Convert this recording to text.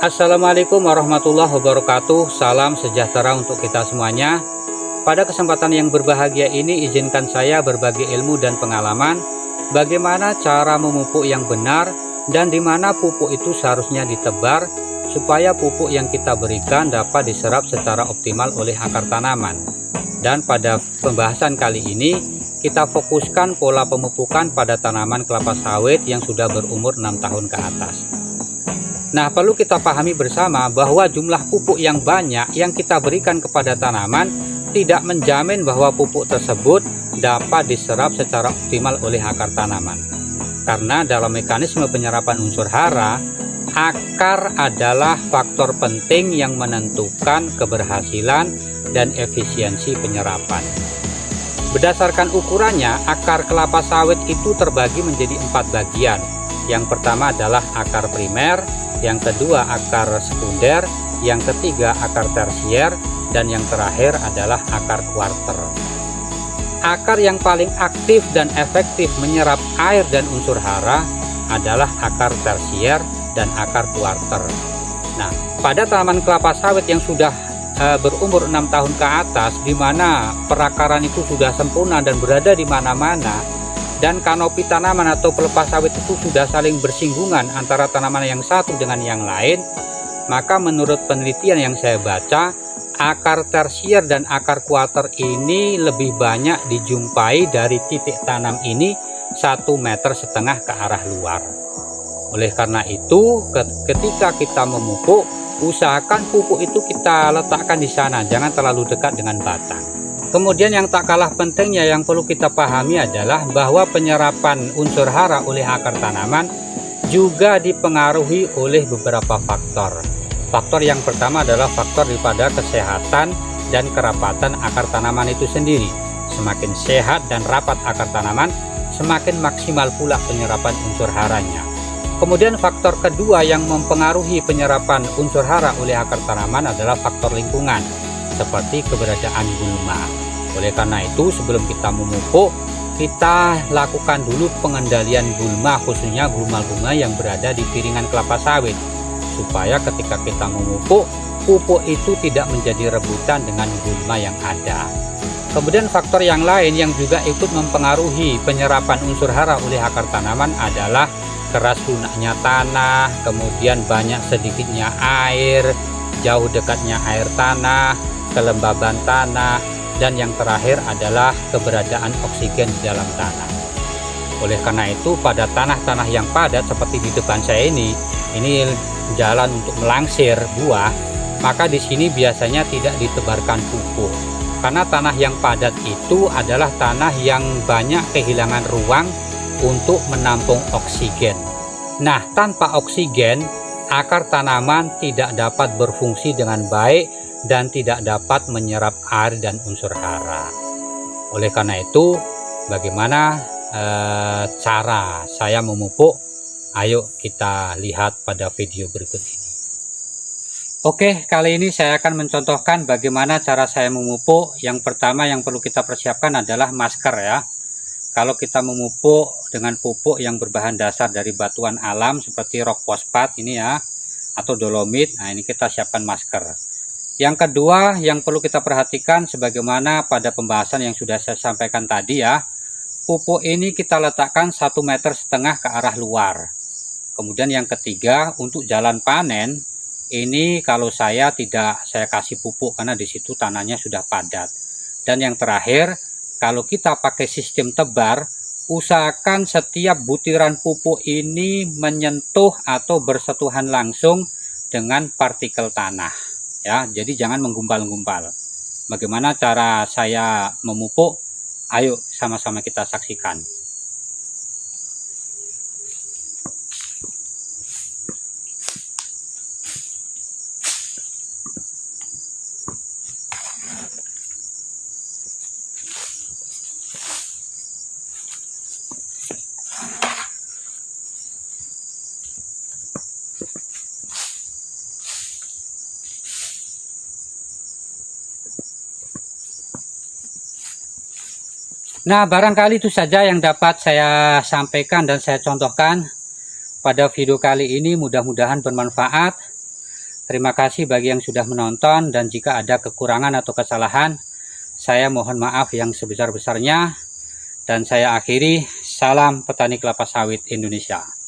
Assalamualaikum warahmatullahi wabarakatuh. Salam sejahtera untuk kita semuanya. Pada kesempatan yang berbahagia ini, izinkan saya berbagi ilmu dan pengalaman bagaimana cara memupuk yang benar dan di mana pupuk itu seharusnya ditebar supaya pupuk yang kita berikan dapat diserap secara optimal oleh akar tanaman. Dan pada pembahasan kali ini kita fokuskan pola pemupukan pada tanaman kelapa sawit yang sudah berumur 6 tahun ke atas. Nah, perlu kita pahami bersama bahwa jumlah pupuk yang banyak yang kita berikan kepada tanaman tidak menjamin bahwa pupuk tersebut dapat diserap secara optimal oleh akar tanaman. Karena dalam mekanisme penyerapan unsur hara, akar adalah faktor penting yang menentukan keberhasilan dan efisiensi penyerapan. Berdasarkan ukurannya, akar kelapa sawit itu terbagi menjadi 4 bagian. Yang pertama adalah akar primer, yang kedua akar sekunder, yang ketiga akar tersier, dan yang terakhir adalah akar kuarter. Akar yang paling aktif dan efektif menyerap air dan unsur hara adalah akar tersier dan akar kuarter. Nah, pada tanaman kelapa sawit yang sudah berumur 6 tahun ke atas, di mana perakaran itu sudah sempurna dan berada di mana-mana, dan kanopi tanaman atau pelepas sawit itu sudah saling bersinggungan antara tanaman yang satu dengan yang lain, maka menurut penelitian yang saya baca, akar tersier dan akar kuarter ini lebih banyak dijumpai dari titik tanam ini 1,5 meter ke arah luar. Oleh karena itu, ketika kita memupuk, usahakan pupuk itu kita letakkan di sana, jangan terlalu dekat dengan batang. Kemudian yang tak kalah pentingnya yang perlu kita pahami adalah bahwa penyerapan unsur hara oleh akar tanaman juga dipengaruhi oleh beberapa faktor. Faktor yang pertama adalah faktor daripada kesehatan dan kerapatan akar tanaman itu sendiri. Semakin sehat dan rapat akar tanaman, semakin maksimal pula penyerapan unsur haranya. Kemudian faktor kedua yang mempengaruhi penyerapan unsur hara oleh akar tanaman adalah faktor lingkungan, seperti keberadaan gulma. Oleh karena itu, sebelum kita memupuk, kita lakukan dulu pengendalian gulma, khususnya gulma-gulma yang berada di piringan kelapa sawit, supaya ketika kita memupuk, pupuk itu tidak menjadi rebutan dengan gulma yang ada. Kemudian faktor yang lain yang juga ikut mempengaruhi penyerapan unsur hara oleh akar tanaman adalah keras lunaknya tanah, kemudian banyak sedikitnya air, jauh dekatnya air tanah, kelembaban tanah, dan yang terakhir adalah keberadaan oksigen di dalam tanah. Oleh karena itu, pada tanah-tanah yang padat seperti di depan saya ini jalan untuk melangsir buah, maka di sini biasanya tidak ditebarkan pupuk. Karena tanah yang padat itu adalah tanah yang banyak kehilangan ruang untuk menampung oksigen. Nah, tanpa oksigen, akar tanaman tidak dapat berfungsi dengan baik dan tidak dapat menyerap air dan unsur hara. Oleh karena itu, bagaimana cara saya memupuk? Ayo kita lihat pada video berikut ini. Oke, kali ini saya akan mencontohkan bagaimana cara saya memupuk. Yang pertama yang perlu kita persiapkan adalah masker ya. Kalau kita memupuk dengan pupuk yang berbahan dasar dari batuan alam seperti rock fosfat ini ya, atau dolomit, nah ini kita siapkan masker. Yang kedua yang perlu kita perhatikan, sebagaimana pada pembahasan yang sudah saya sampaikan tadi ya, pupuk ini kita letakkan 1,5 meter ke arah luar. Kemudian yang ketiga, untuk jalan panen ini kalau saya tidak saya kasih pupuk karena di situ tanahnya sudah padat. Dan yang terakhir, kalau kita pakai sistem tebar, usahakan setiap butiran pupuk ini menyentuh atau bersentuhan langsung dengan partikel tanah. Ya, jadi jangan menggumpal-gumpal. Bagaimana cara saya memupuk? Ayo sama-sama kita saksikan. Nah, barangkali itu saja yang dapat saya sampaikan dan saya contohkan pada video kali ini. Mudah-mudahan bermanfaat. Terima kasih bagi yang sudah menonton, dan jika ada kekurangan atau kesalahan, saya mohon maaf yang sebesar-besarnya. Dan saya akhiri, salam petani kelapa sawit Indonesia.